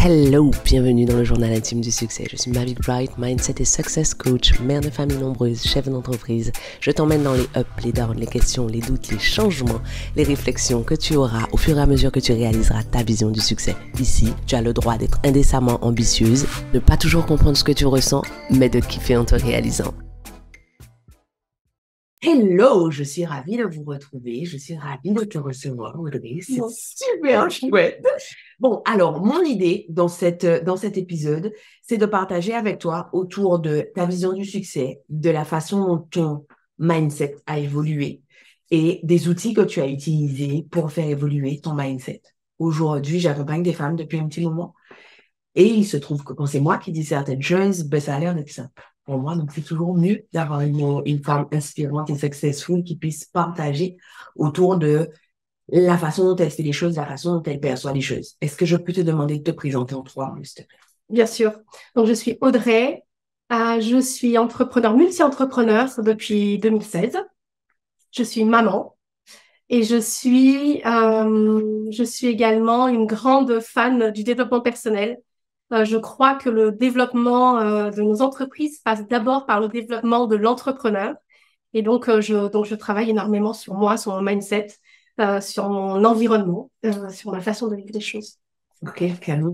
Hello, bienvenue dans le journal intime du succès. Je suis Mavic Bright, Mindset et Success Coach, mère de famille nombreuse, chef d'entreprise. Je t'emmène dans les ups, les downs, les questions, les doutes, les changements, les réflexions que tu auras au fur et à mesure que tu réaliseras ta vision du succès. Ici, tu as le droit d'être indécemment ambitieuse, de pas toujours comprendre ce que tu ressens, mais de kiffer en te réalisant. Hello, je suis ravie de vous retrouver. Je suis ravie de te recevoir, Audrey. C'est super chouette. Bon, alors, mon idée dans cet épisode, c'est de partager avec toi autour de ta vision du succès, de la façon dont ton mindset a évolué et des outils que tu as utilisés pour faire évoluer ton mindset. Aujourd'hui, j'accompagne des femmes depuis un petit moment et il se trouve que quand c'est moi qui dis certaines choses, ben, ça a l'air d'être simple. Pour moi, donc c'est toujours mieux d'avoir une femme inspirante et successful qui puisse partager autour de la façon dont elle fait les choses, la façon dont elle perçoit les choses. Est-ce que je peux te demander de te présenter en 3 mots, s'il te plaît? Bien sûr. Donc, je suis Audrey. Je suis multi-entrepreneur depuis 2016. Je suis maman et je suis également une grande fan du développement personnel. Je crois que le développement de nos entreprises passe d'abord par le développement de l'entrepreneur. Et donc, je travaille énormément sur moi, sur mon mindset, sur mon environnement, sur ma façon de vivre les choses. Ok, Canon.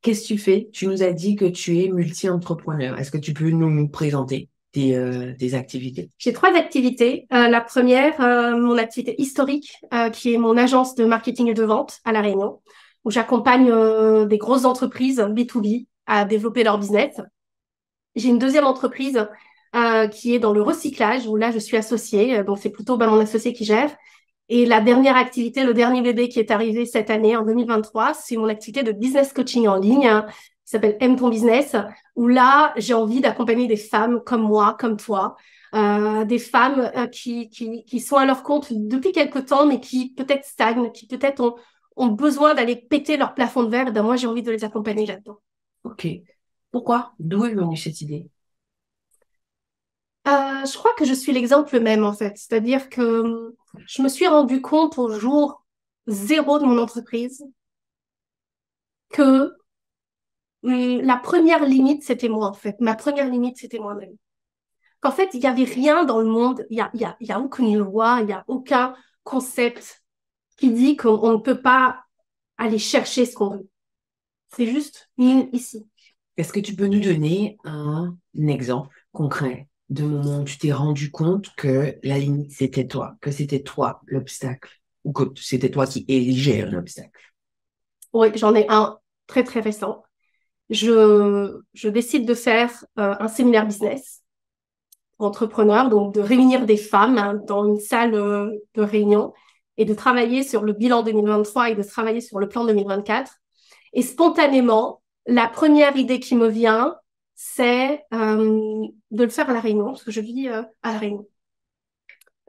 Qu'est-ce que tu fais? Tu nous as dit que tu es multi-entrepreneur. Est-ce que tu peux nous présenter tes activités? J'ai 3 activités. La première, mon activité historique, qui est mon agence de marketing et de vente à La Réunion, où j'accompagne des grosses entreprises B2B à développer leur business. J'ai une deuxième entreprise qui est dans le recyclage, où là, je suis associée. Donc, c'est plutôt mon associé qui gère. Et la dernière activité, le dernier bébé qui est arrivé cette année, en 2023, c'est mon activité de business coaching en ligne, qui s'appelle Aime ton business, où là, j'ai envie d'accompagner des femmes comme moi, comme toi, des femmes qui sont à leur compte depuis quelque temps, mais qui peut-être stagnent, qui peut-être ont besoin d'aller péter leur plafond de verre. Ben moi, j'ai envie de les accompagner là-dedans. Ok. Pourquoi? D'où est venue cette idée? Je crois que je suis l'exemple même, en fait. C'est-à-dire que je me suis rendu compte au jour 0 de mon entreprise que la première limite, c'était moi, en fait. Ma première limite, c'était moi-même. Qu'en fait, il n'y avait rien dans le monde, il y a aucune loi, il n'y a aucun concept qui dit qu'on ne peut pas aller chercher ce qu'on veut. C'est juste ici. Est-ce que tu peux nous donner un exemple concret de moment où tu t'es rendu compte que la limite, c'était toi, que c'était toi l'obstacle, ou que c'était toi qui érigeais un obstacle? Oui, j'en ai un très, très récent. Je décide de faire un séminaire business pour entrepreneurs, donc de réunir des femmes dans une salle de réunion et de travailler sur le bilan 2023 et de travailler sur le plan 2024. Et spontanément, la première idée qui me vient, c'est de le faire à La Réunion, parce que je vis à La Réunion.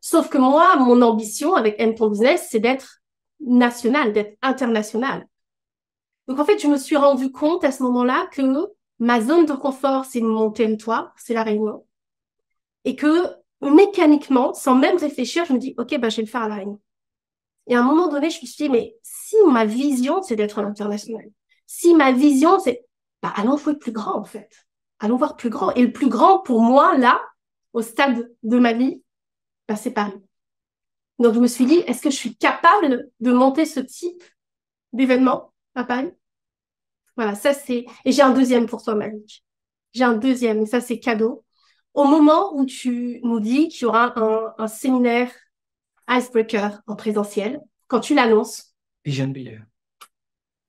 Sauf que moi, mon ambition avec Aime ton business, c'est d'être national, d'être international. Donc en fait, je me suis rendu compte à ce moment-là que ma zone de confort, c'est mon territoire, c'est La Réunion. Et que mécaniquement, sans même réfléchir, je me dis, OK, bah, je vais le faire à La Réunion. Et à un moment donné, je me suis dit, mais si ma vision, c'est d'être à l'international, si ma vision, c'est, bah, allons jouer plus grand, en fait. Allons voir plus grand. Et le plus grand, pour moi, là, au stade de ma vie, bah, c'est Paris. Donc, je me suis dit, est-ce que je suis capable de monter ce type d'événement à Paris? Voilà, ça c'est... Et j'ai un deuxième pour toi, Marie. J'ai un deuxième, et ça c'est cadeau. Au moment où tu nous dis qu'il y aura un séminaire Icebreaker en présentiel, quand tu l'annonces... Vision Builder.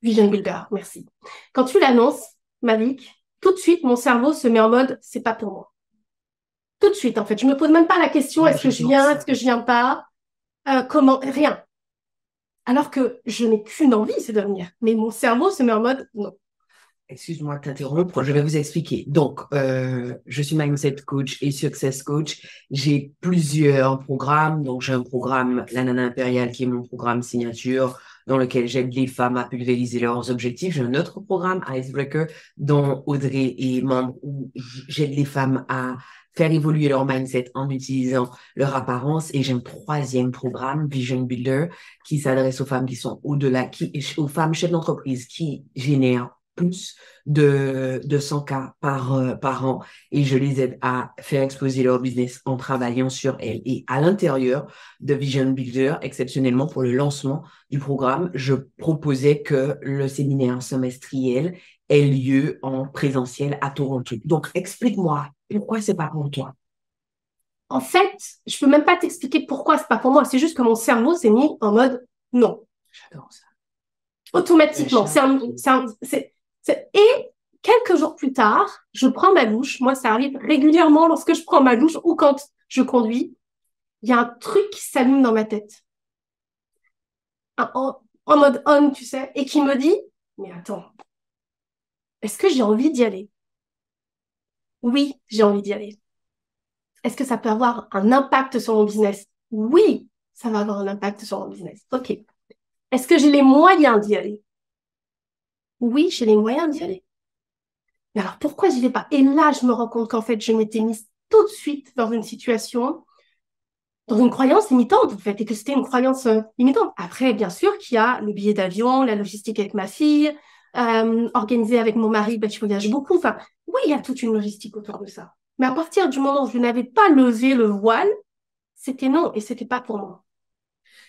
Vision Builder, merci. Quand tu l'annonces, Mavic, tout de suite, mon cerveau se met en mode, c'est pas pour moi. Tout de suite, en fait. Je me pose même pas la question, est-ce que je viens, est-ce que je viens pas, comment, rien. Alors que je n'ai qu'une envie, c'est de venir. Mais mon cerveau se met en mode, non. Excuse-moi de t'interrompre, je vais vous expliquer. Donc, je suis mindset coach et success coach. J'ai plusieurs programmes. Donc, j'ai un programme, la Nana Impériale, qui est mon programme signature, dans lequel j'aide les femmes à pulvériser leurs objectifs. J'ai un autre programme, Icebreaker, dont Audrey est membre, où j'aide les femmes à faire évoluer leur mindset en utilisant leur apparence. Et j'ai un 3e programme, Vision Builder, qui s'adresse aux femmes qui sont au-delà, aux femmes chefs d'entreprise qui génèrent plus de 100 cas par an et je les aide à faire exploser leur business en travaillant sur elles. Et à l'intérieur de Vision Builder, exceptionnellement pour le lancement du programme, je proposais que le séminaire semestriel ait lieu en présentiel à Toronto. Donc, explique-moi, pourquoi c'est pas pour toi? En fait, je peux même pas t'expliquer pourquoi c'est pas pour moi. C'est juste que mon cerveau s'est mis en mode non. J'adore ça. Automatiquement. Et quelques jours plus tard, je prends ma douche. Moi, ça arrive régulièrement lorsque je prends ma douche ou quand je conduis. Il y a un truc qui s'allume dans ma tête. En mode on, tu sais, et qui me dit, mais attends, est-ce que j'ai envie d'y aller? Oui, j'ai envie d'y aller. Est-ce que ça peut avoir un impact sur mon business? Oui, ça va avoir un impact sur mon business. OK. Est-ce que j'ai les moyens d'y aller? Oui, j'ai les moyens d'y aller. Mais alors, pourquoi j'y vais pas? Et là, je me rends compte qu'en fait, je m'étais mise tout de suite dans une situation, dans une croyance limitante, en fait, et que c'était une croyance limitante. Après, bien sûr qu'il y a le billet d'avion, la logistique avec ma fille, organisée avec mon mari, je voyage beaucoup. Enfin, oui, il y a toute une logistique autour de ça. Mais à partir du moment où je n'avais pas levé le voile, c'était non, et c'était pas pour moi.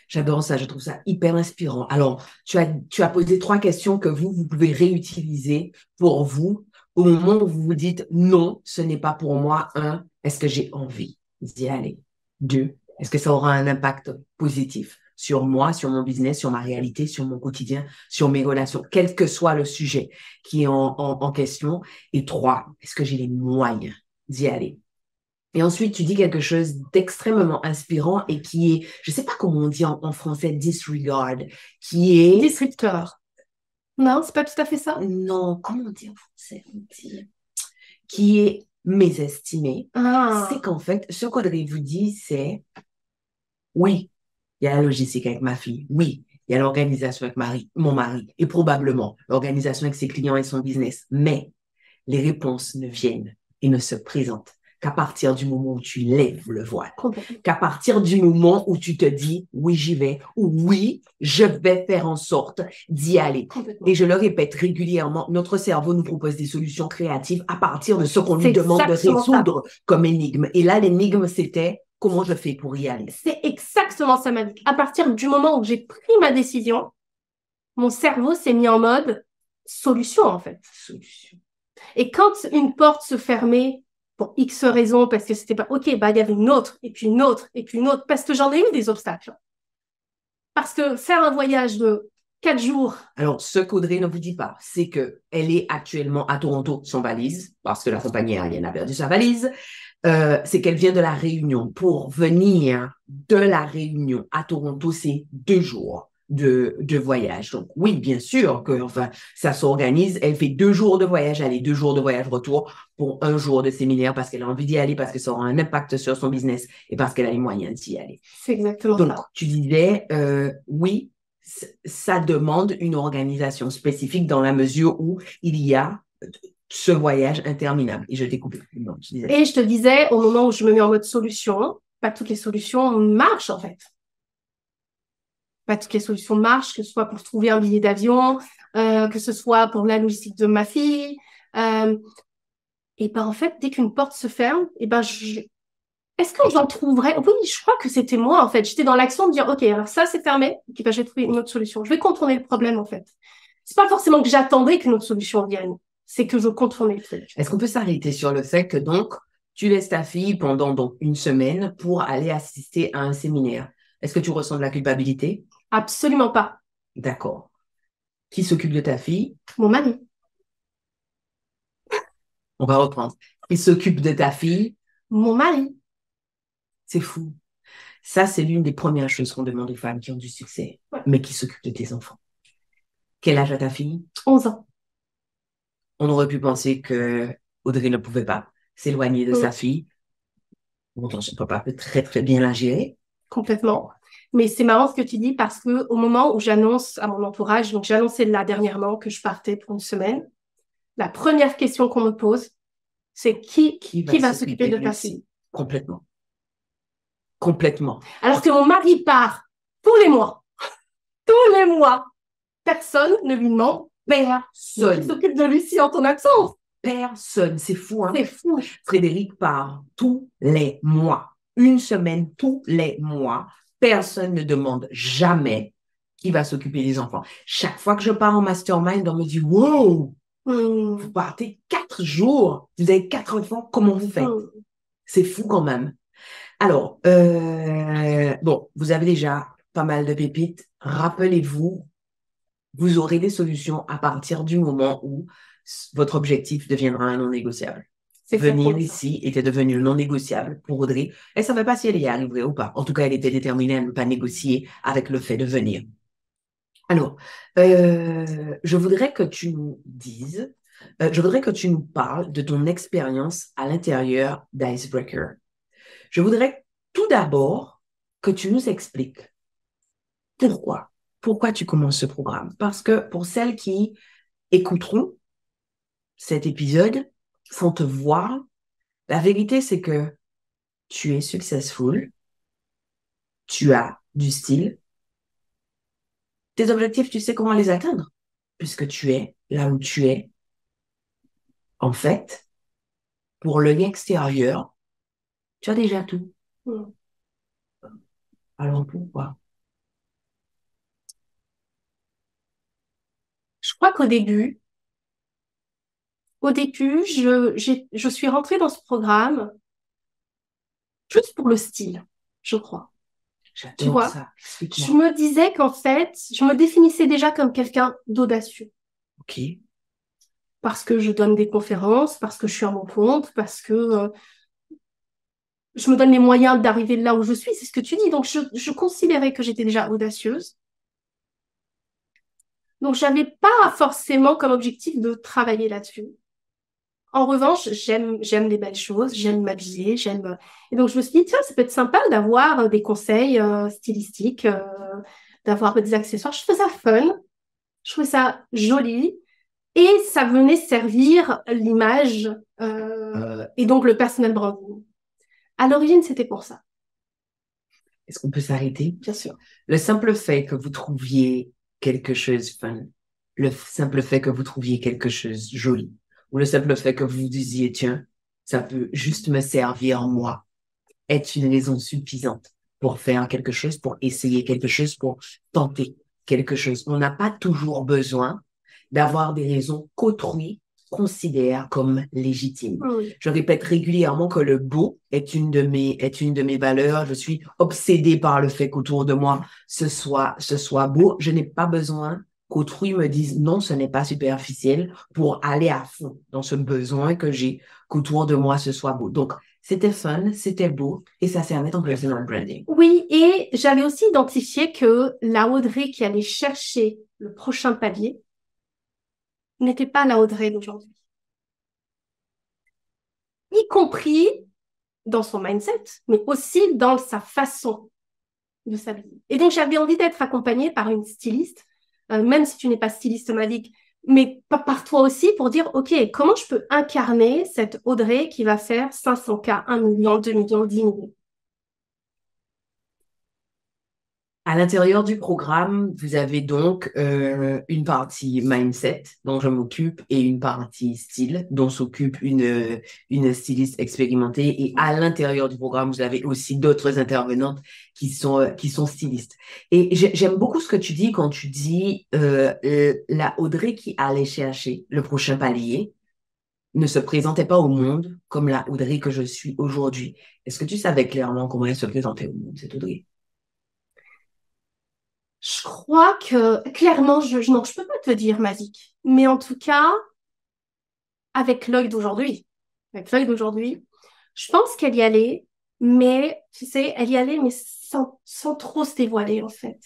J'adore ça, je trouve ça hyper inspirant. Alors, tu as posé 3 questions que vous pouvez réutiliser pour vous au moment où vous vous dites non, ce n'est pas pour moi. 1, est-ce que j'ai envie d'y aller? 2, est-ce que ça aura un impact positif sur moi, sur mon business, sur ma réalité, sur mon quotidien, sur mes relations, quel que soit le sujet qui est en question? Et 3, est-ce que j'ai les moyens d'y aller? Et ensuite, tu dis quelque chose d'extrêmement inspirant et qui est, je ne sais pas comment on dit en français, disregard, qui est... Disrupteur. Non, c'est pas tout à fait ça. Non, comment on dit en français? On dit... Qui est mésestimé. C'est qu'en fait, ce qu'Audrey vous dit, c'est, oui, il y a la logistique avec ma fille. Oui, il y a l'organisation avec mon mari. Et probablement l'organisation avec ses clients et son business. Mais les réponses ne viennent et ne se présentent qu'à partir du moment où tu lèves le voile, qu'à partir du moment où tu te dis, oui, j'y vais, ou oui, je vais faire en sorte d'y aller. Et je le répète régulièrement, notre cerveau nous propose des solutions créatives à partir de ce qu'on lui demande de résoudre comme énigme. Et là, l'énigme, c'était, comment je fais pour y aller? C'est exactement ça, ma vie. À partir du moment où j'ai pris ma décision, mon cerveau s'est mis en mode solution, en fait. Solution. Et quand une porte se fermait, pour X raisons, parce que c'était pas, OK, il y avait une autre, et puis une autre, et puis une autre, parce que j'en ai eu des obstacles. Parce que faire un voyage de 4 jours. Alors, ce qu'Audrey ne vous dit pas, c'est qu'elle est actuellement à Toronto sans valise, parce que la compagnie aérienne a perdu sa valise. C'est qu'elle vient de la Réunion. Pour venir de la Réunion à Toronto, c'est 2 jours de voyage. Donc, oui, bien sûr que, enfin, ça s'organise. Elle fait 2 jours de voyage aller, 2 jours de voyage retour pour 1 jour de séminaire parce qu'elle a envie d'y aller, parce que ça aura un impact sur son business et parce qu'elle a les moyens d'y aller. C'est exactement Donc, ça. tu disais, oui, ça demande une organisation spécifique dans la mesure où il y a ce voyage interminable. Et je t'ai coupé. Non, et je te disais, au moment où je me mets en mode solution, pas toutes les solutions marchent, en fait. Pas toutes les solutions marchent, que ce soit pour trouver un billet d'avion, que ce soit pour la logistique de ma fille. Et ben en fait, dès qu'une porte se ferme, et ben est-ce que j'en trouverais? Oui, je crois que c'était moi en fait. J'étais dans l'action de dire OK, alors ça c'est fermé, OK, ben, je vais trouver une autre solution. Je vais contourner le problème en fait. C'est pas forcément que j'attendais qu'une autre solution vienne, c'est que je contournais le truc. Est-ce qu'on peut s'arrêter sur le fait que donc tu laisses ta fille pendant donc 1 semaine pour aller assister à un séminaire? Est-ce que tu ressens de la culpabilité? Absolument pas. D'accord. Qui s'occupe de ta fille? Mon mari. On va reprendre. Qui s'occupe de ta fille? Mon mari. C'est fou. Ça, c'est l'une des premières choses qu'on demande aux femmes qui ont du succès, mais qui s'occupent de tes enfants. Quel âge a ta fille? 11 ans. On aurait pu penser que Audrey ne pouvait pas s'éloigner de sa fille. Pourtant, son papa peut très, très bien la gérer. Complètement. Mais c'est marrant ce que tu dis parce que au moment où j'annonce à mon entourage, donc j'ai annoncé là dernièrement que je partais pour 1 semaine, la première question qu'on me pose, c'est qui va s'occuper de ta fille? Complètement. Complètement. Alors que mon mari part tous les mois. Tous les mois. Personne ne lui demande Personne. Qui s'occupe de Lucie en ton absence? Personne. C'est fou, hein? C'est fou. Frédéric part tous les mois. Une semaine, tous les mois. Personne ne demande jamais qui va s'occuper des enfants. Chaque fois que je pars en mastermind, on me dit, wow, vous partez 4 jours, vous avez 4 enfants, comment vous faites? C'est fou quand même. Alors, bon, vous avez déjà pas mal de pépites. Rappelez-vous, vous aurez des solutions à partir du moment où votre objectif deviendra un non négociable. Venir ici était devenu non négociable pour Audrey. Elle ne savait pas si elle y arriverait ou pas. En tout cas, elle était déterminée à ne pas négocier avec le fait de venir. Alors, je voudrais que tu nous dises, je voudrais que tu nous parles de ton expérience à l'intérieur d'Icebreaker. Je voudrais tout d'abord que tu nous expliques pourquoi tu commences ce programme. Parce que pour celles qui écouteront cet épisode, sans te voir, la vérité, c'est que tu es successful, tu as du style. Tes objectifs, tu sais comment les atteindre, puisque tu es là où tu es. En fait, pour l'œil extérieur, tu as déjà tout. Alors pourquoi? Je crois qu'au début, je suis rentrée dans ce programme juste pour le style, je crois. Tu vois, ça. je me disais qu'en fait, je me définissais déjà comme quelqu'un d'audacieux. Ok. Parce que je donne des conférences, parce que je suis à mon compte, parce que je me donne les moyens d'arriver là où je suis, c'est ce que tu dis. Donc, je considérais que j'étais déjà audacieuse. Donc, j'avais pas forcément comme objectif de travailler là-dessus. En revanche, j'aime les belles choses, j'aime m'habiller, Et donc, je me suis dit, tiens, ça peut être sympa d'avoir des conseils stylistiques, d'avoir des accessoires. Je trouvais ça fun, je trouvais ça joli. Et ça venait servir l'image et donc le personal branding. À l'origine, c'était pour ça. Est-ce qu'on peut s'arrêter? Bien sûr. Le simple fait que vous trouviez quelque chose fun, le simple fait que vous trouviez quelque chose joli, ou le simple fait que vous disiez, tiens, ça peut juste me servir moi, est une raison suffisante pour faire quelque chose, pour essayer quelque chose, pour tenter quelque chose. On n'a pas toujours besoin d'avoir des raisons qu'autrui considère comme légitimes. Oui. Je répète régulièrement que le beau est une de mes valeurs. Je suis obsédée par le fait qu'autour de moi, ce soit beau. Je n'ai pas besoin qu'autrui me dise non, ce n'est pas superficiel pour aller à fond dans ce besoin que j'ai qu'autour de moi, ce soit beau. Donc, c'était fun, c'était beau et ça servait en personal branding. Oui, et j'avais aussi identifié que la Audrey qui allait chercher le prochain palier n'était pas la Audrey d'aujourd'hui. Y compris dans son mindset, mais aussi dans sa façon de s'habiller. Et donc, j'avais envie d'être accompagnée par une styliste, même si tu n'es pas styliste magique, mais par toi aussi pour dire, OK, comment je peux incarner cette Audrey qui va faire 500K, 1 million, 2 millions, 10 millions? À l'intérieur du programme, vous avez donc une partie mindset dont je m'occupe et une partie style dont s'occupe une styliste expérimentée. Et à l'intérieur du programme, vous avez aussi d'autres intervenantes qui sont stylistes. Et j'aime beaucoup ce que tu dis quand tu dis la Audrey qui allait chercher le prochain palier ne se présentait pas au monde comme la Audrey que je suis aujourd'hui. Est-ce que tu savais clairement comment elle se présentait au monde, cette Audrey? Je crois que, clairement, non, je peux pas te dire magique. Mais en tout cas, avec l'œil d'aujourd'hui, je pense qu'elle y allait, mais, tu sais, elle y allait, mais sans trop se dévoiler, en fait.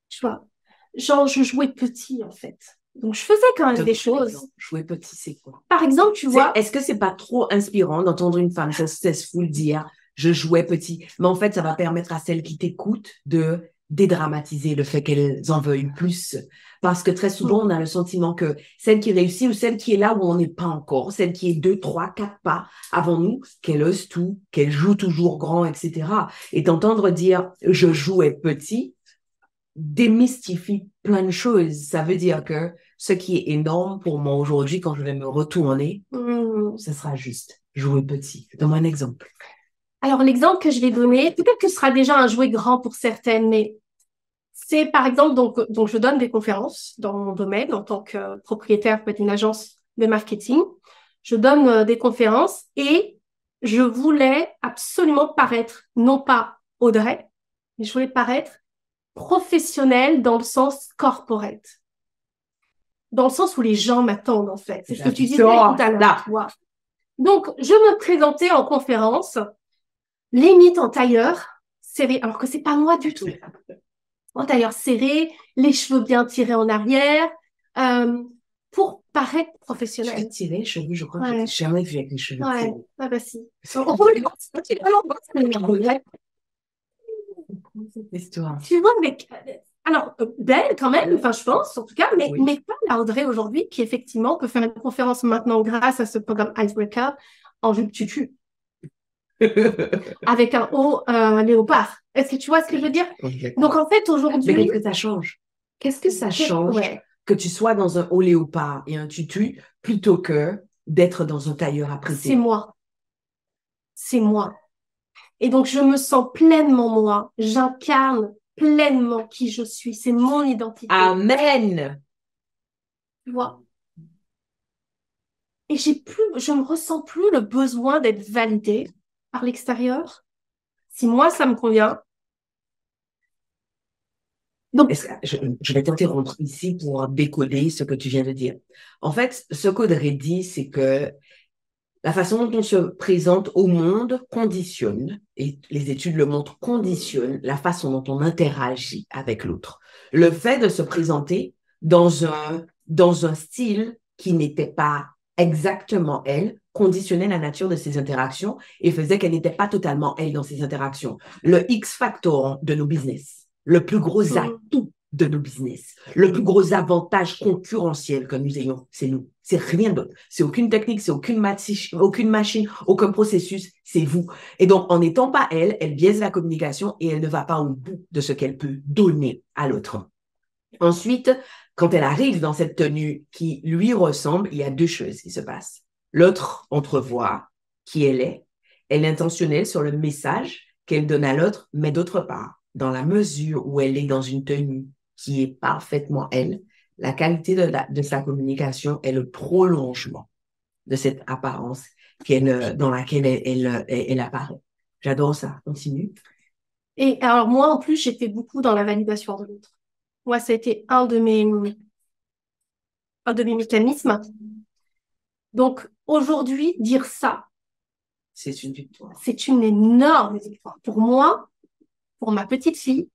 Tu vois, genre, je jouais petit, en fait. Donc, je faisais quand même des choses. Jouer petit, c'est quoi? Par exemple, tu vois... Est-ce que c'est pas trop inspirant d'entendre une femme successful dire « je jouais petit », mais en fait, ça va permettre à celles qui t'écoutent de dédramatiser le fait qu'elles en veuillent plus. Parce que très souvent, on a le sentiment que celle qui réussit ou celle qui est là où on n'est pas encore, celle qui est 2, 3, 4 pas avant nous, qu'elle ose tout, qu'elle joue toujours grand, etc. Et d'entendre dire « je jouais petit », démystifie plein de choses. Ça veut dire que ce qui est énorme pour moi aujourd'hui quand je vais me retourner, ce sera juste jouer petit. Donne-moi un exemple. Alors, l'exemple que je vais donner, peut-être que ce sera déjà un jouet grand pour certaines, mais c'est par exemple, donc je donne des conférences dans mon domaine en tant que propriétaire d'une agence de marketing. Je donne des conférences et je voulais absolument paraître, non pas Audrey, mais je voulais paraître professionnelle dans le sens corporate. Dans le sens où les gens m'attendent, en fait. C'est ce que tu disais tout à l'heure. Donc, je me présentais en conférence, limite en tailleur serré, alors que c'est pas moi du tout. En tailleur serré, les cheveux bien tirés en arrière, pour paraître professionnel. Cheveux tirés, les cheveux, je crois que j'ai jamais vu avec les cheveux tirés. Ah bah si. Cette histoire. Tu vois, mais alors belle quand même, enfin je pense en tout cas, mais pas la Audrey aujourd'hui qui effectivement peut faire une conférence maintenant grâce à ce programme Icebreaker en jupe tutu. Avec un haut léopard. Est-ce que tu vois ce que je veux dire? Donc en fait aujourd'hui. Mais qu'est-ce que ça change? Qu'est-ce que ça change que tu sois dans un haut léopard et un tutu plutôt que d'être dans un tailleur apprêté? C'est moi. C'est moi. Et donc je me sens pleinement moi. J'incarne pleinement qui je suis. C'est mon identité. Amen. Tu vois? Et je me ressens plus le besoin d'être validée par l'extérieur. Si moi, ça me convient. Donc, je vais t'interrompre ici pour décoder ce que tu viens de dire. En fait, ce qu'Audrey dit, c'est que la façon dont on se présente au monde conditionne, et les études le montrent, conditionne la façon dont on interagit avec l'autre. Le fait de se présenter dans un style qui n'était pas exactement elle, conditionnait la nature de ses interactions et faisait qu'elle n'était pas totalement elle dans ses interactions. Le X-factor de nos business, le plus gros atout de nos business, le plus gros avantage concurrentiel que nous ayons, c'est nous. C'est rien d'autre. C'est aucune technique, c'est aucune machine, aucun processus, c'est vous. Et donc, en n'étant pas elle, elle biaise la communication et elle ne va pas au bout de ce qu'elle peut donner à l'autre. Ensuite, quand elle arrive dans cette tenue qui lui ressemble, il y a deux choses qui se passent. L'autre entrevoit qui elle est intentionnelle sur le message qu'elle donne à l'autre, mais d'autre part, dans la mesure où elle est dans une tenue qui est parfaitement elle, la qualité de sa communication est le prolongement de cette apparence dans laquelle elle apparaît. J'adore ça. Continue. Et alors moi, en plus, j'étais beaucoup dans la validation de l'autre. Moi, ça a été un de mes mécanismes. Donc, aujourd'hui, dire ça, c'est une victoire. C'est une énorme victoire pour moi, pour ma petite fille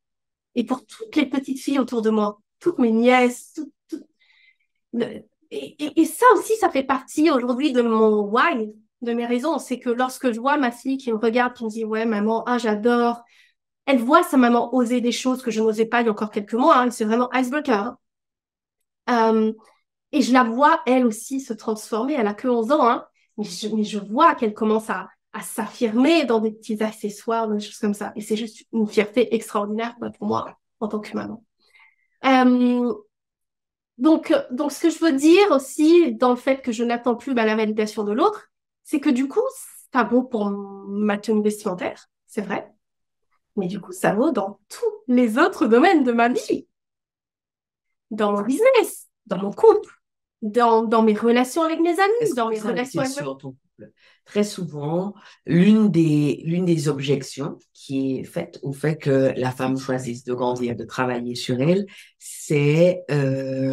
et pour toutes les petites filles autour de moi, toutes mes nièces. Et ça aussi, ça fait partie aujourd'hui de mon why, de mes raisons. C'est que lorsque je vois ma fille qui me regarde, qui me dit « Ouais, maman, j'adore », elle voit sa maman oser des choses que je n'osais pas il y a encore quelques mois. Hein, c'est vraiment icebreaker. Et je la vois, elle aussi, se transformer. Elle a que 11 ans. Hein, mais je vois qu'elle commence à s'affirmer dans des petits accessoires, des choses comme ça. Et c'est juste une fierté extraordinaire pour moi, en tant que maman. Donc, ce que je veux dire aussi, dans le fait que je n'attends plus la validation de l'autre, c'est que du coup, ça vaut pour ma tenue vestimentaire, c'est vrai. Mais du coup, ça vaut dans tous les autres domaines de ma vie. Dans mon business, dans mon couple, dans mes relations avec mes amis, dans mes relations avec... Sur ton couple. Très souvent, l'une des objections qui est faite au fait que la femme choisisse de grandir, de travailler sur elle, ce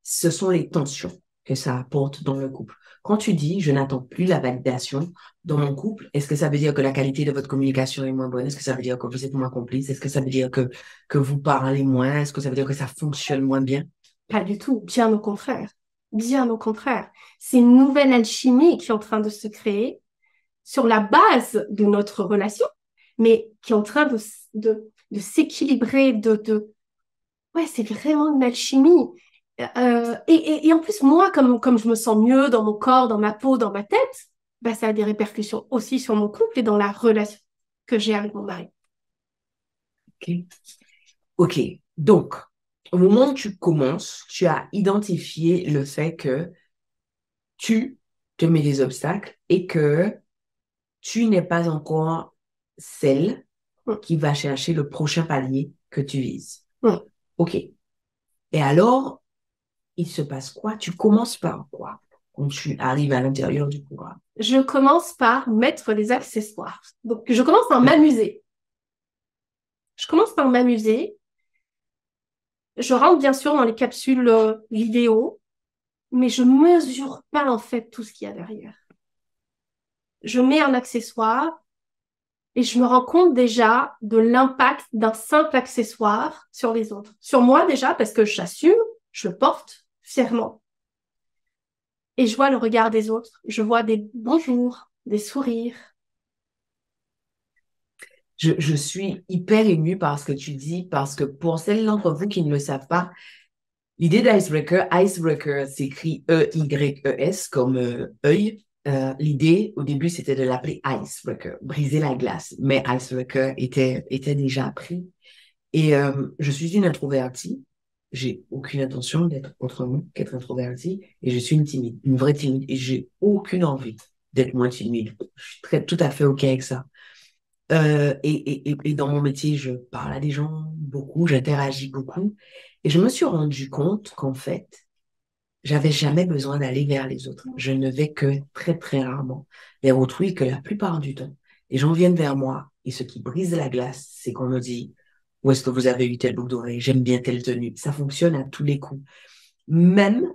sont les tensions que ça apporte dans le couple. Quand tu dis « je n'attends plus la validation dans mon couple », est-ce que ça veut dire que la qualité de votre communication est moins bonne? Est-ce que ça veut dire que vous êtes moins complice? Est-ce que ça veut dire que vous parlez moins? Est-ce que ça veut dire que ça fonctionne moins bien? Pas du tout, bien au contraire. Bien au contraire. C'est une nouvelle alchimie qui est en train de se créer sur la base de notre relation, mais qui est en train de s'équilibrer, Ouais, c'est vraiment une alchimie. Et en plus, moi, comme je me sens mieux dans mon corps, dans ma peau, dans ma tête, bah, ça a des répercussions aussi sur mon couple et dans la relation que j'ai avec mon mari. Ok. Donc, au moment où tu commences, tu as identifié le fait que tu te mets des obstacles et que tu n'es pas encore celle qui va chercher le prochain palier que tu vises. OK. Et alors, il se passe quoi? Tu commences par quoi quand tu arrives à l'intérieur du programme? Je commence par mettre des accessoires. Donc, je commence par m'amuser. Je rentre bien sûr dans les capsules vidéo, mais je mesure pas en fait tout ce qu'il y a derrière. Je mets un accessoire et je me rends compte déjà de l'impact d'un simple accessoire sur les autres. Sur moi déjà, parce que j'assume, je le porte fièrement. Et je vois le regard des autres. Je vois des bonjours, des sourires. Je suis hyper émue par ce que tu dis, parce que pour celles d'entre vous qui ne le savent pas, l'idée d'Icebreaker s'écrit E-Y-E-S comme œil. L'idée, au début, c'était de l'appeler Icebreaker, briser la glace. Mais Icebreaker était déjà pris. Et je suis une introvertie. J'ai aucune intention d'être autrement qu'être introvertie. Et je suis une vraie timide. Et j'ai aucune envie d'être moins timide. Je suis tout à fait OK avec ça. Et dans mon métier, je parle à des gens beaucoup, j'interagis beaucoup. Et je me suis rendu compte qu'en fait, j'avais jamais besoin d'aller vers les autres. Je ne vais que très, très rarement vers autrui, que la plupart du temps. Les gens viennent vers moi et ce qui brise la glace, c'est qu'on me dit, où est-ce que vous avez eu telle boucle d'oreille? J'aime bien telle tenue. Ça fonctionne à tous les coups. Même,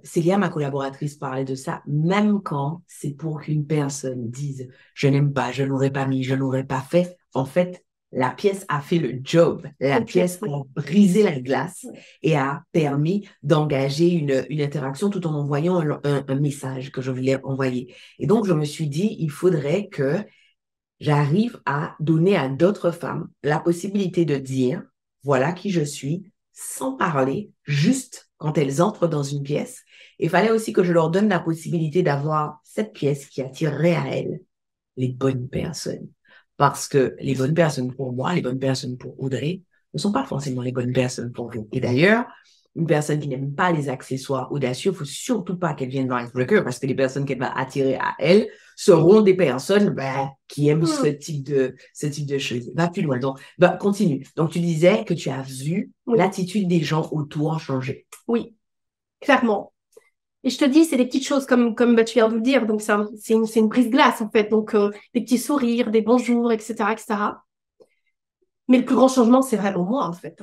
Célia, ma collaboratrice, parlait de ça, même quand c'est pour qu'une personne dise, je n'aime pas, je l'aurais pas mis, je l'aurais pas fait. En fait, la pièce a fait le job. La pièce a brisé la glace et a permis d'engager une interaction tout en envoyant un message que je voulais envoyer. Et donc, je me suis dit, il faudrait que j'arrive à donner à d'autres femmes la possibilité de dire, voilà qui je suis, sans parler, juste quand elles entrent dans une pièce. Il fallait aussi que je leur donne la possibilité d'avoir cette pièce qui attirerait à elles les bonnes personnes. Parce que les bonnes personnes pour moi, les bonnes personnes pour Audrey, ne sont pas forcément les bonnes personnes pour vous. Et d'ailleurs, une personne qui n'aime pas les accessoires audacieux, il faut surtout pas qu'elle vienne dans Icebreaker, parce que les personnes qu'elle va attirer à elle seront des personnes qui aiment ce type de choses. Va plus loin. Donc, continue. Donc, tu disais que tu as vu l'attitude des gens autour changer. Oui, clairement. Et je te dis, c'est des petites choses comme tu viens de le dire. Donc, c'est une brise-glace, en fait. Donc, des petits sourires, des bonjours, etc., etc. Mais le plus grand changement, c'est vraiment moi, en fait.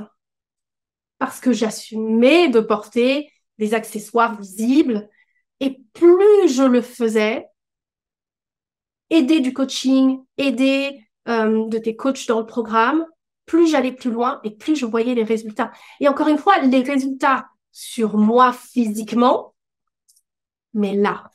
Parce que j'assumais de porter des accessoires visibles. Et plus je le faisais, aider du coaching, aider de tes coachs dans le programme, plus j'allais plus loin et plus je voyais les résultats. Et encore une fois, les résultats sur moi physiquement, mais là.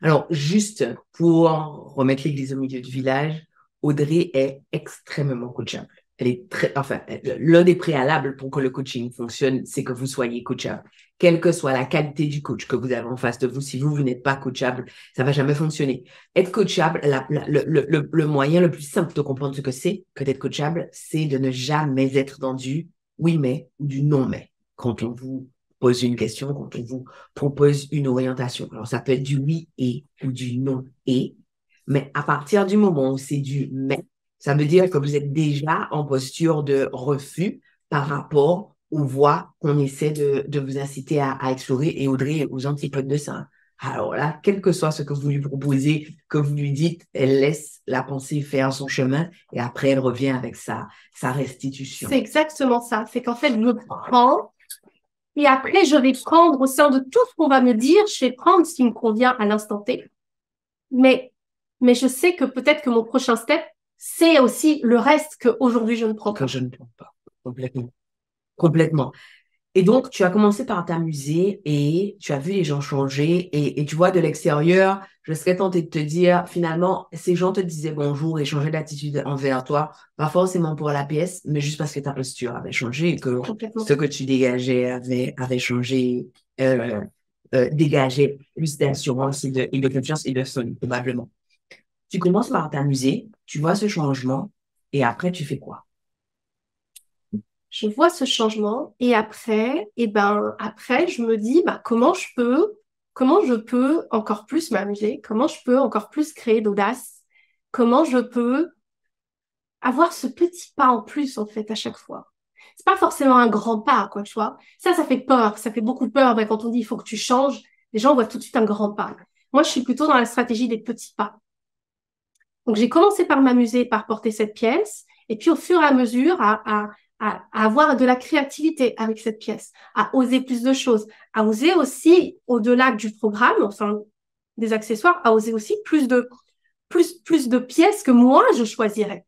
Alors, juste pour remettre l'église au milieu du village, Audrey est extrêmement coachable. Elle est l'un des préalables pour que le coaching fonctionne, c'est que vous soyez coachable. Quelle que soit la qualité du coach que vous avez en face de vous, si vous n'êtes pas coachable, ça va jamais fonctionner. Être coachable, le moyen le plus simple de comprendre ce que c'est que d'être coachable, c'est de ne jamais être dans du oui mais ou du non mais. Quand on vous pose une question, quand on vous propose une orientation. Alors, ça peut être du oui et ou du non et, mais à partir du moment où c'est du mais, ça veut dire que vous êtes déjà en posture de refus par rapport aux voies qu'on essaie de vous inciter à explorer. Et Audrey est aux antipodes de ça. Alors là, quel que soit ce que vous lui proposez, que vous lui dites, elle laisse la pensée faire son chemin et après elle revient avec sa restitution. C'est exactement ça. C'est qu'en fait, je prends et après, je vais prendre au sein de tout ce qu'on va me dire, je vais prendre ce qui me convient à l'instant T. Mais je sais que peut-être que mon prochain step, c'est aussi le reste qu'aujourd'hui je ne prends pas. Que je ne prends pas. Complètement. Complètement. Et donc, tu as commencé par t'amuser et tu as vu les gens changer et tu vois de l'extérieur, je serais tentée de te dire, finalement, ces gens te disaient bonjour et changeaient d'attitude envers toi, pas forcément pour la pièce, mais juste parce que ta posture avait changé et que ce que tu dégageais avait changé, dégageait plus d'assurance et de confiance et de son, probablement. Tu commences par t'amuser, tu vois ce changement et après, tu fais quoi? Je vois ce changement et après, je me dis, comment je peux encore plus m'amuser, comment je peux encore plus créer d'audace, comment je peux avoir ce petit pas en plus, en fait, à chaque fois. C'est pas forcément un grand pas, quoi, tu vois. Ça fait peur, ça fait beaucoup peur. Ben, quand on dit il faut que tu changes, les gens voient tout de suite un grand pas. Moi, je suis plutôt dans la stratégie des petits pas. Donc, j'ai commencé par m'amuser, par porter cette pièce, et puis au fur et à mesure, à avoir de la créativité avec cette pièce, à oser plus de choses, à oser aussi, au-delà du programme, enfin, des accessoires, à oser aussi plus de pièces que moi, je choisirais.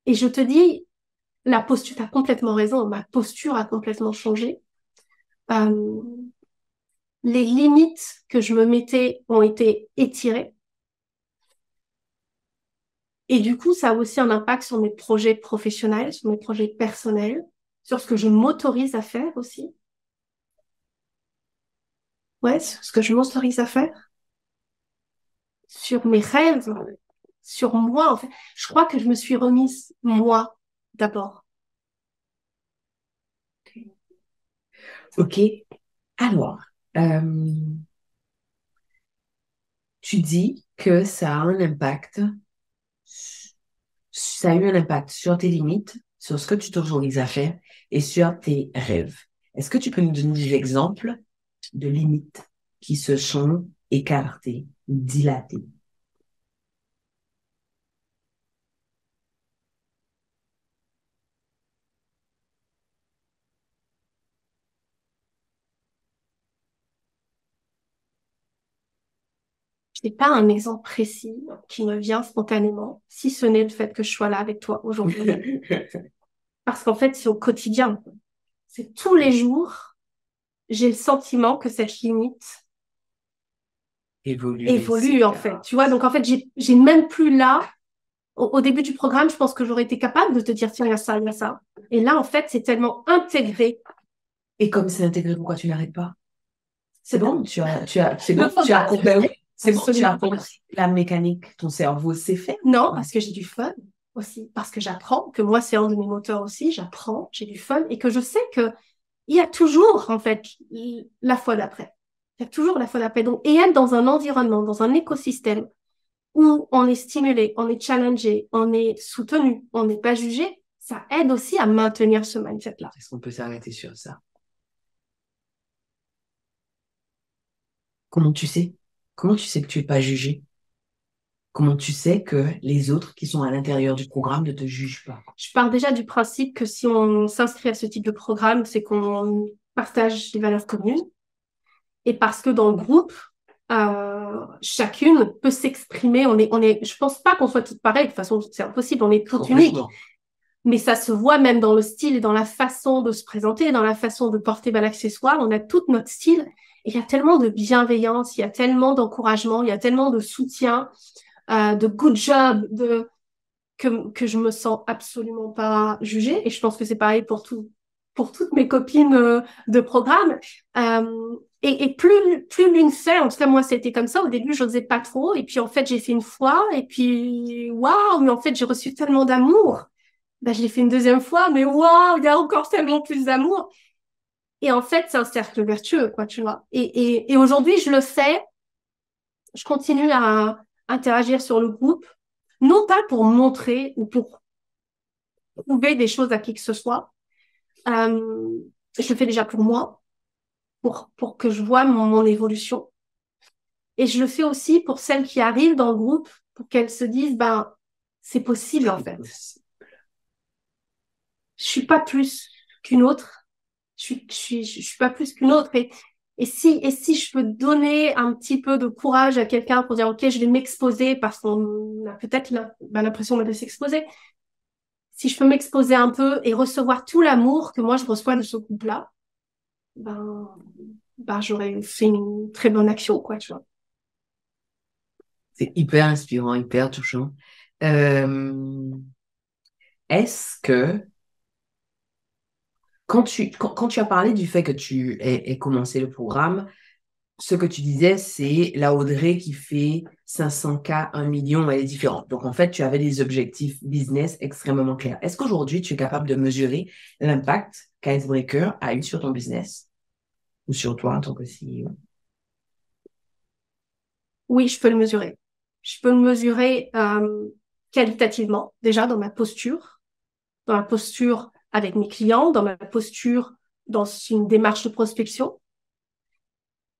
Et je te dis, la posture, tu as complètement raison, ma posture a complètement changé. Euh, les limites que je me mettais ont été étirées. Et du coup, ça a aussi un impact sur mes projets professionnels, sur mes projets personnels, sur ce que je m'autorise à faire aussi. Ouais, sur ce que je m'autorise à faire, sur mes rêves, sur moi, en fait. Je crois que je me suis remise moi d'abord. Ok. Alors, euh, tu dis que ça a un impact, ça a eu un impact sur tes limites, sur ce que tu t'autorises à faire et sur tes rêves. Est-ce que tu peux nous donner des exemples de limites qui se sont écartées, dilatées? Je n'ai pas un exemple précis qui me vient spontanément, si ce n'est le fait que je sois là avec toi aujourd'hui. Parce qu'en fait, c'est au quotidien. C'est tous les jours, j'ai le sentiment que cette limite évolue en fait. Tu vois, donc en fait, j'ai même plus là, au début du programme, je pense que j'aurais été capable de te dire, tiens, il y a ça, il y a ça. Et là, en fait, c'est tellement intégré. Et comme c'est intégré, pourquoi tu n'arrêtes pas? C'est bon, bon. c'est bon, tu as compris, ben oui, c'est bon, tu as compris la mécanique, ton cerveau sait faire. Non, parce que j'ai du fun aussi, parce que j'apprends, que moi, c'est un de mes moteurs aussi, j'apprends, j'ai du fun et que je sais que il y a toujours, en fait, la fois d'après. Il y a toujours la fois d'après. Donc, et être dans un environnement, dans un écosystème où on est stimulé, on est challengé, on est soutenu, on n'est pas jugé, ça aide aussi à maintenir ce mindset-là. Est-ce qu'on peut s'arrêter sur ça? Comment tu sais? Comment tu sais que tu n'es pas jugé? Comment tu sais que les autres qui sont à l'intérieur du programme ne te jugent pas? Je pars déjà du principe que si on s'inscrit à ce type de programme, c'est qu'on partage des valeurs communes et parce que dans le groupe, chacune peut s'exprimer. Je pense pas qu'on soit toutes pareilles. De toute façon, c'est impossible. On est toutes uniques. Mais ça se voit même dans le style et dans la façon de se présenter, dans la façon de porter l'accessoire. On a tout notre style. Et il y a tellement de bienveillance, il y a tellement d'encouragement, il y a tellement de soutien, de good job, que je me sens absolument pas jugée. Et je pense que c'est pareil pour toutes mes copines de programme. Et plus l'une fait, en tout cas moi c'était comme ça. Au début je n'osais pas trop, et puis en fait j'ai fait une fois, et puis waouh, mais en fait j'ai reçu tellement d'amour. Ben, je l'ai fait une deuxième fois, mais waouh, il y a encore tellement plus d'amour. Et en fait c'est un cercle vertueux, quoi, tu vois. Et aujourd'hui je le fais, je continue à interagir sur le groupe, non pas pour montrer ou pour prouver des choses à qui que ce soit. Je le fais déjà pour moi, pour que je vois mon évolution. Et je le fais aussi pour celles qui arrivent dans le groupe, pour qu'elles se disent, ben, c'est possible en fait. Je suis pas plus qu'une autre. Je suis pas plus qu'une autre. Et si je peux donner un petit peu de courage à quelqu'un pour dire, OK, je vais m'exposer parce qu'on a peut-être l'impression de s'exposer. Si je peux m'exposer un peu et recevoir tout l'amour que moi je reçois de ce groupe-là, j'aurais fait une très bonne action, quoi, tu vois. C'est hyper inspirant, hyper touchant. Euh, Est-ce que quand tu as parlé du fait que tu aies commencé le programme, ce que tu disais, c'est la Audrey qui fait 500K, 1 million, elle est différente. Donc, en fait, tu avais des objectifs business extrêmement clairs. Est-ce qu'aujourd'hui, tu es capable de mesurer l'impact qu'Icebreaker a eu sur ton business ou sur toi en tant que CEO? Oui, je peux le mesurer. Je peux le mesurer qualitativement, déjà dans ma posture avec mes clients, dans ma posture dans une démarche de prospection.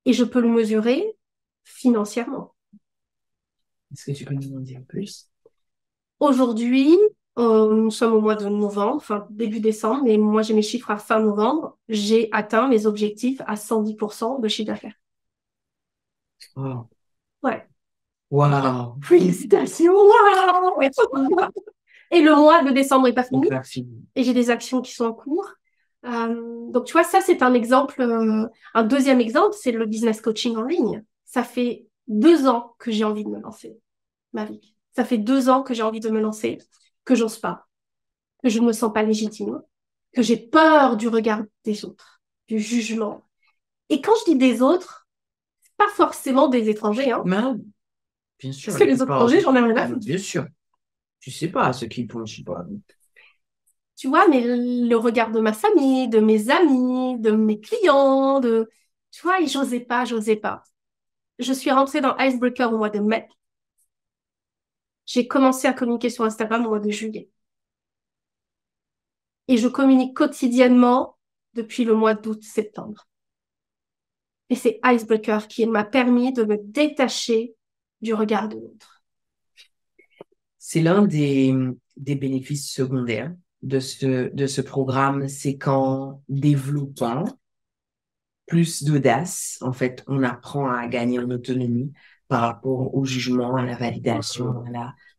Et je peux le mesurer financièrement. Est-ce que tu peux nous en dire plus? Aujourd'hui, nous sommes au mois de novembre, enfin début décembre, mais moi j'ai mes chiffres à fin novembre. J'ai atteint mes objectifs à 110% de chiffre d'affaires. Wow. Ouais. Wow. Félicitations! Wow. Et le mois de décembre n'est pas fini. Et j'ai des actions qui sont en cours. Donc, tu vois, ça, c'est un exemple. Un deuxième exemple, c'est le business coaching en ligne. Ça fait 2 ans que j'ai envie de me lancer, Mavic. Ça fait 2 ans que j'ai envie de me lancer, que j'ose pas, que je ne me sens pas légitime, que j'ai peur du regard des autres, du jugement. Et quand je dis des autres, c'est pas forcément des étrangers, hein. Mais, bien sûr. Parce que les étrangers, j'en ai rien à foutre. Bien sûr. Tu sais pas ce qu'ils font, je sais pas. Tu vois, mais le regard de ma famille, de mes amis, de mes clients, tu vois, et j'osais pas. Je suis rentrée dans Icebreaker au mois de mai. J'ai commencé à communiquer sur Instagram au mois de juillet. Et je communique quotidiennement depuis le mois d'août-septembre. Et c'est Icebreaker qui m'a permis de me détacher du regard de l'autre. C'est l'un des bénéfices secondaires de ce programme, c'est qu'en développant plus d'audace, en fait, on apprend à gagner en autonomie par rapport au jugement, à la validation,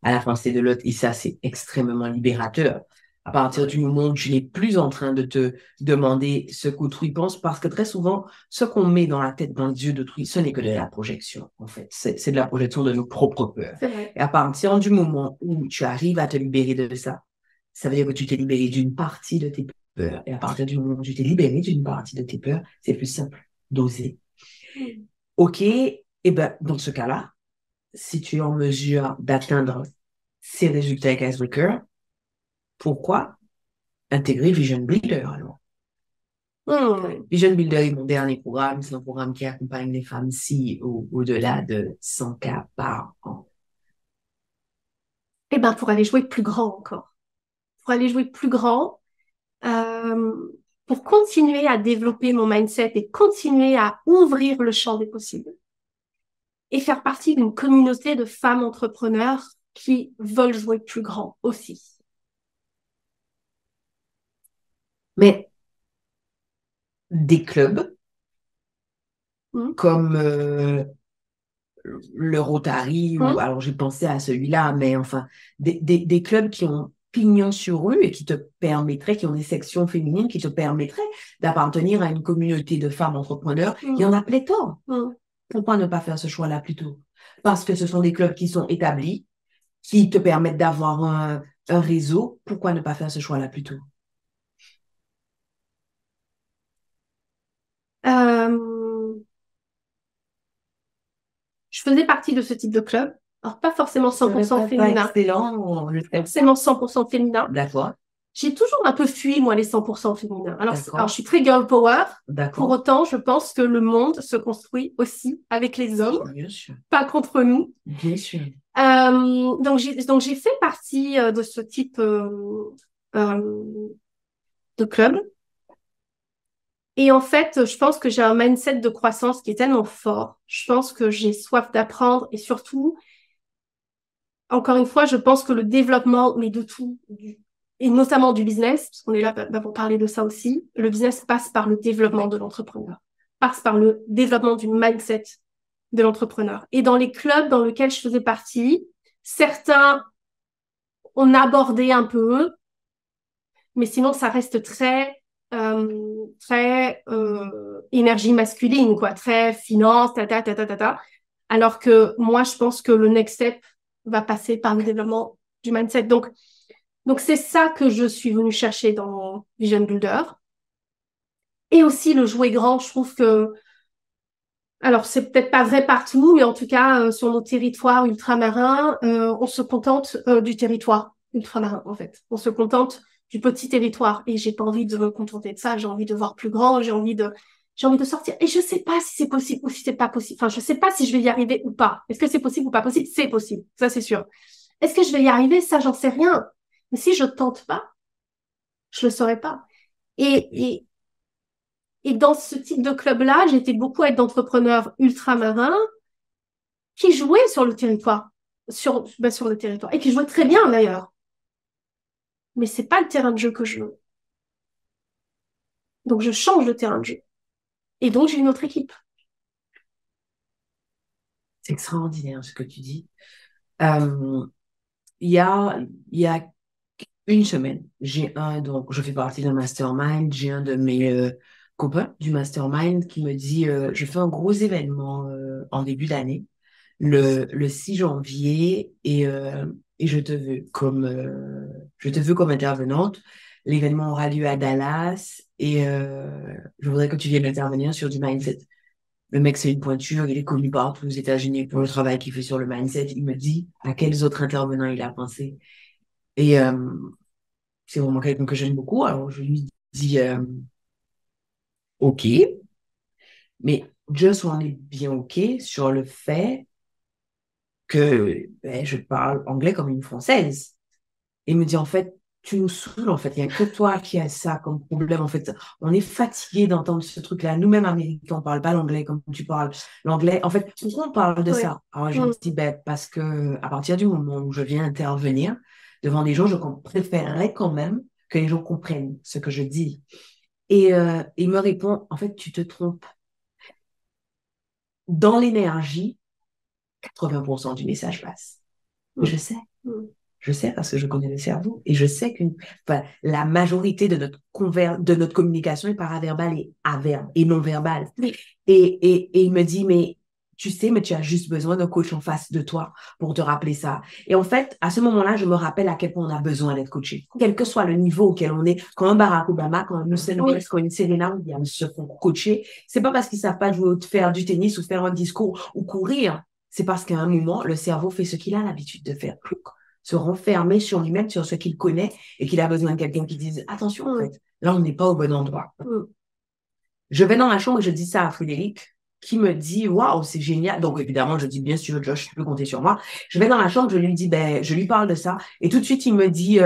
à la pensée de l'autre. Et ça, c'est extrêmement libérateur. À partir du moment où tu n'es plus en train de te demander ce qu'autrui pense, parce que très souvent, ce qu'on met dans la tête, dans les yeux d'autrui, ce n'est que de la projection, en fait. C'est de la projection de nos propres peurs. Et à partir du moment où tu arrives à te libérer de ça, ça veut dire que tu t'es libéré d'une partie de tes peurs. Et à partir du moment où tu t'es libéré d'une partie de tes peurs, c'est plus simple d'oser. OK, et ben dans ce cas-là, si tu es en mesure d'atteindre ces résultats avec Icebreaker, pourquoi intégrer Vision Builder alors? Vision Builder est mon dernier programme. C'est un programme qui accompagne les femmes au-delà de 100K par an. Eh ben, pour aller jouer plus grand encore. Pour aller jouer plus grand, pour continuer à développer mon mindset et continuer à ouvrir le champ des possibles. Et faire partie d'une communauté de femmes entrepreneurs qui veulent jouer plus grand aussi. Mais des clubs comme le Rotary, ou alors j'ai pensé à celui-là, mais enfin, des clubs qui ont pignon sur rue et qui te permettraient, qui ont des sections féminines qui te permettraient d'appartenir à une communauté de femmes entrepreneurs. Il y en a pléthore. Pourquoi ne pas faire ce choix-là plus tôt? Parce que ce sont des clubs qui sont établis, qui te permettent d'avoir un réseau. Pourquoi ne pas faire ce choix-là plus tôt? Je faisais partie de ce type de club. Alors, pas forcément 100% féminin. Excellent. Forcément 100% féminin. D'accord. J'ai toujours un peu fui, moi, les 100% féminins. Alors, je suis très girl power. Pour autant, je pense que le monde se construit aussi avec les hommes. Bien sûr. Pas contre nous. Bien sûr. Donc, j'ai fait partie de ce type de club. Et en fait, je pense que j'ai un mindset de croissance qui est tellement fort. Je pense que j'ai soif d'apprendre et surtout, encore une fois, je pense que le développement, mais de tout, et notamment du business, parce qu'on est là pour parler de ça aussi, le business passe par le développement de l'entrepreneur, passe par le développement du mindset de l'entrepreneur. Et dans les clubs dans lesquels je faisais partie, certains, on abordait un peu, mais sinon, ça reste très énergie masculine, quoi, très finance, alors que moi, je pense que le next step va passer par le développement du mindset. Donc c'est ça que je suis venue chercher dans Vision Builder. Et aussi le jouer grand, je trouve que Alors, c'est peut-être pas vrai partout, mais en tout cas, sur nos territoires ultramarins, on se contente du territoire ultramarin, en fait. On se contente du petit territoire. Et j'ai pas envie de me contenter de ça. J'ai envie de voir plus grand. J'ai envie de sortir. Et je sais pas si c'est possible ou si c'est pas possible. Enfin, je sais pas si je vais y arriver ou pas. Est-ce que c'est possible ou pas possible? C'est possible. Ça, c'est sûr. Est-ce que je vais y arriver? Ça, j'en sais rien. Mais si je tente pas, je le saurais pas. Et, et dans ce type de club-là, j'étais beaucoup avec d'entrepreneurs ultramarins qui jouaient sur le territoire, sur le territoire, et qui jouaient très bien d'ailleurs. Mais c'est pas le terrain de jeu que je veux. Donc je change de terrain de jeu. Et donc j'ai une autre équipe. C'est extraordinaire ce que tu dis. Euh, Il y a, il y a une semaine, donc je fais partie d'un mastermind, j'ai un de mes copains du mastermind qui me dit, je fais un gros événement en début d'année, le 6 janvier, et je te veux comme intervenante. L'événement aura lieu à Dallas, et je voudrais que tu viennes intervenir sur du mindset. Le mec, c'est une pointure, il est connu partout aux États-Unis pour le travail qu'il fait sur le mindset. Il me dit à quels autres intervenants il a pensé. Et c'est vraiment quelqu'un que j'aime beaucoup. Alors, je lui dis, OK, mais just on est bien OK sur le fait que je parle anglais comme une Française. Il me dit, en fait, tu nous saoules, en fait. Il n'y a que toi qui as ça comme problème. En fait, on est fatigué d'entendre ce truc-là. Nous-mêmes, Américains, on parle pas l'anglais comme tu parles l'anglais. En fait, pourquoi on parle de Oui. ça? Alors, je me dis, parce que à partir du moment où je viens intervenir devant des gens, je préférerais quand même que les gens comprennent ce que je dis. Et il me répond, en fait, tu te trompes. Dans l'énergie, 80% du message passe. Je sais. Je sais parce que je connais le cerveau et je sais la majorité de notre communication est paraverbale et et non verbale. Oui. Et il me dit, mais tu sais, mais tu as juste besoin d'un coach en face de toi pour te rappeler ça. Et en fait, à ce moment-là, je me rappelle à quel point on a besoin d'être coaché. Quel que soit le niveau auquel on est, quand un Barack Obama, quand un Usain Bolt, quand une Serena Williams se font coacher, c'est pas parce qu'ils savent pas jouer, faire du tennis ou faire un discours ou courir. C'est parce qu'à un moment, le cerveau fait ce qu'il a l'habitude de faire. Se renfermer sur lui-même, sur ce qu'il connaît, et qu'il a besoin de quelqu'un qui dise, attention, en fait, là, on n'est pas au bon endroit. Je vais dans ma chambre et je dis ça à Frédéric, qui me dit, waouh, c'est génial. Donc, évidemment, je dis, bien sûr, Josh, tu peux compter sur moi. Je vais dans la chambre, je lui dis, je lui parle de ça. Et tout de suite, il me dit,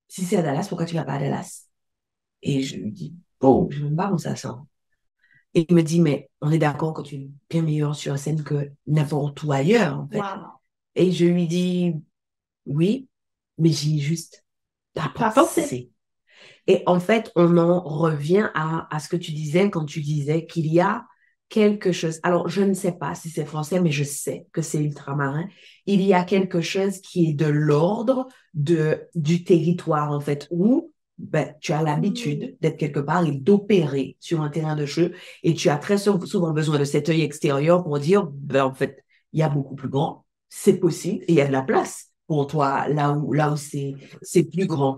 si c'est à Dallas, pourquoi tu vas pas à Dallas? Et je lui dis, bon, je ne sais pas où ça sent. Et il me dit, mais on est d'accord que tu es bien meilleur sur scène que n'importe où ailleurs, en fait. Wow. Et je lui dis, oui, mais j'y ai juste pas pensé. Et en fait, on en revient à ce que tu disais quand tu disais qu'il y a quelque chose. Alors, je ne sais pas si c'est français, mais je sais que c'est ultramarin. Il y a quelque chose qui est de l'ordre du territoire, en fait, où tu as l'habitude d'être quelque part et d'opérer sur un terrain de jeu. Et tu as très souvent besoin de cet œil extérieur pour dire, en fait, il y a beaucoup plus grand, c'est possible et il y a de la place pour toi là où c'est plus grand.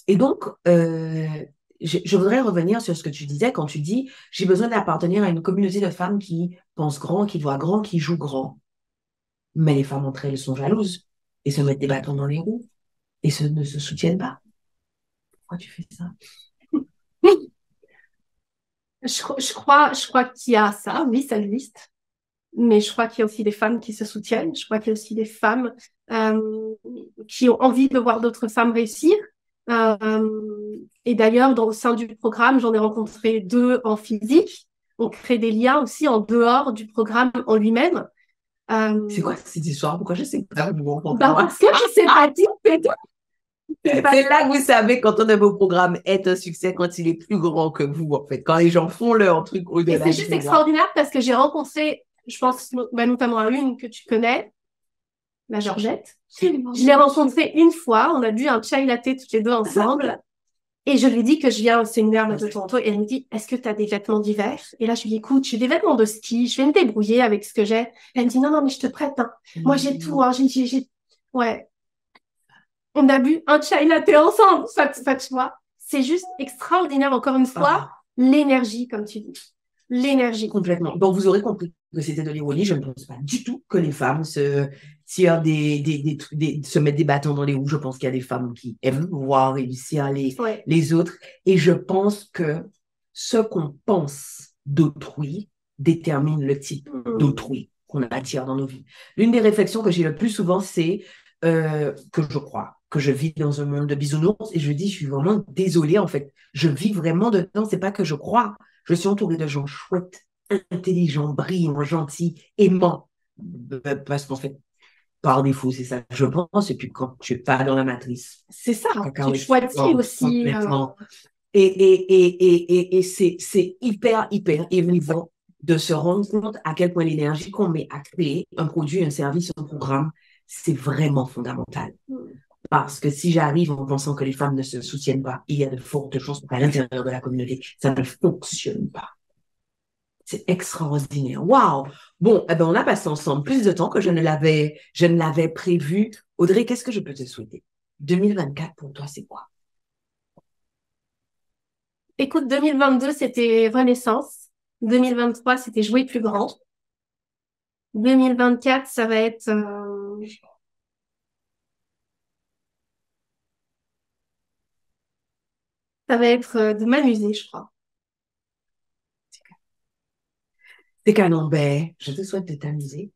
Et donc, je voudrais revenir sur ce que tu disais quand tu dis, j'ai besoin d'appartenir à une communauté de femmes qui pensent grand, qui voient grand, qui jouent grand. Mais les femmes entre elles sont jalouses et se mettent des bâtons dans les roues et ne se soutiennent pas. Pourquoi tu fais ça? Je crois qu'il y a ça, oui, ça existe. Mais je crois qu'il y a aussi des femmes qui se soutiennent. Je crois qu'il y a aussi des femmes qui ont envie de voir d'autres femmes réussir. Et d'ailleurs, au sein du programme, j'en ai rencontré 2 en physique. On crée des liens aussi en dehors du programme en lui-même. C'est quoi cette histoire? Pourquoi je sais pas? Parce que je sais pas dire. C'est là que vous savez quand un de vos programmes est un succès, quand il est plus grand que vous, en fait. Quand les gens font leur truc au-delà. C'est juste extraordinaire parce que j'ai rencontré, je pense notamment à une que tu connais, la Georgette. Je l'ai rencontrée une fois, on a bu un chai latte toutes les deux ensemble. Et je lui dis que je viens au séminaire de Toronto et elle me dit, est-ce que tu as des vêtements d'hiver? Et là, je lui dis, écoute, j'ai des vêtements de ski, je vais me débrouiller avec ce que j'ai. Elle me dit, non, mais je te prête, hein. Moi, j'ai tout, hein. Ouais. On a bu un chai latte ensemble, ça, tu vois. C'est juste extraordinaire, encore une fois, l'énergie, comme tu dis. l'énergie. Complètement. Donc, vous aurez compris que c'était de l'ironie. Je ne pense pas du tout que les femmes se tirent se mettent des bâtons dans les roues. Je pense qu'il y a des femmes qui aiment voir réussir les autres. Et je pense que ce qu'on pense d'autrui détermine le type d'autrui qu'on attire dans nos vies. L'une des réflexions que j'ai le plus souvent, c'est que je crois que je vis dans un monde de bisounours et je dis, je suis vraiment désolée, en fait. Je vis vraiment dedans. C'est pas que je crois. Je suis entourée de gens chouettes, intelligents, brillants, gentils, aimants. Parce qu'en fait, par défaut, c'est ça que je pense. Et puis quand tu es pas dans la matrice. C'est ça. Tu choisis aussi. Et c'est hyper émouvant de se rendre compte à quel point l'énergie qu'on met à créer un produit, un service, un programme, c'est vraiment fondamental. Parce que si j'arrive en pensant que les femmes ne se soutiennent pas, il y a de fortes chances qu'à l'intérieur de la communauté, ça ne fonctionne pas. C'est extraordinaire. Waouh! Bon, eh ben, on a passé ensemble plus de temps que je ne l'avais prévu. Audrey, qu'est-ce que je peux te souhaiter? 2024 pour toi, c'est quoi? Écoute, 2022, c'était renaissance. 2023, c'était jouer plus grand. 2024, ça va être... Ça va être de m'amuser, je crois. C'est canon. Ben, je te souhaite de t'amuser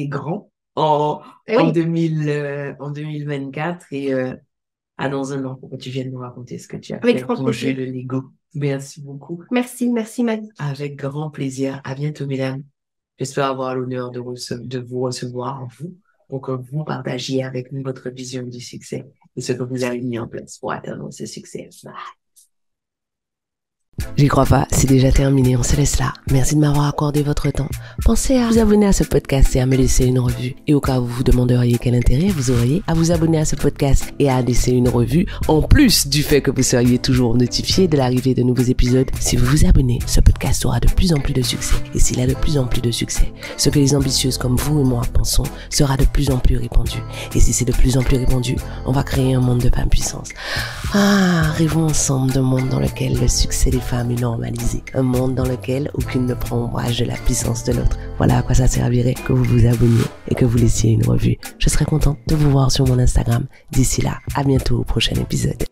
grand en 2024 et dans un an pour que tu viennes nous raconter ce que tu as fait pour jouer le Lego. Merci beaucoup. Merci Marie. Avec grand plaisir. À bientôt, mesdames. J'espère avoir l'honneur de vous recevoir, vous, pour que vous partagiez avec nous votre vision du succès et ce que vous avez mis en place pour atteindre ce succès. Bye. J'y crois pas, c'est déjà terminé, on se laisse là. Merci de m'avoir accordé votre temps. Pensez à vous abonner à ce podcast et à me laisser une revue. Et au cas où vous vous demanderiez quel intérêt vous auriez à vous abonner à ce podcast et à laisser une revue, en plus du fait que vous seriez toujours notifié de l'arrivée de nouveaux épisodes, si vous vous abonnez, ce podcast aura de plus en plus de succès. Et s'il a de plus en plus de succès, ce que les ambitieuses comme vous et moi pensons sera de plus en plus répandu. Et si c'est de plus en plus répandu, on va créer un monde de femmes puissantes. Rêvons ensemble d'un monde dans lequel le succès des femmes est normalisé. Un monde dans lequel aucune ne prend ombrage de la puissance de l'autre. Voilà à quoi ça servirait que vous vous abonniez et que vous laissiez une revue. Je serais contente de vous voir sur mon Instagram. D'ici là, à bientôt au prochain épisode.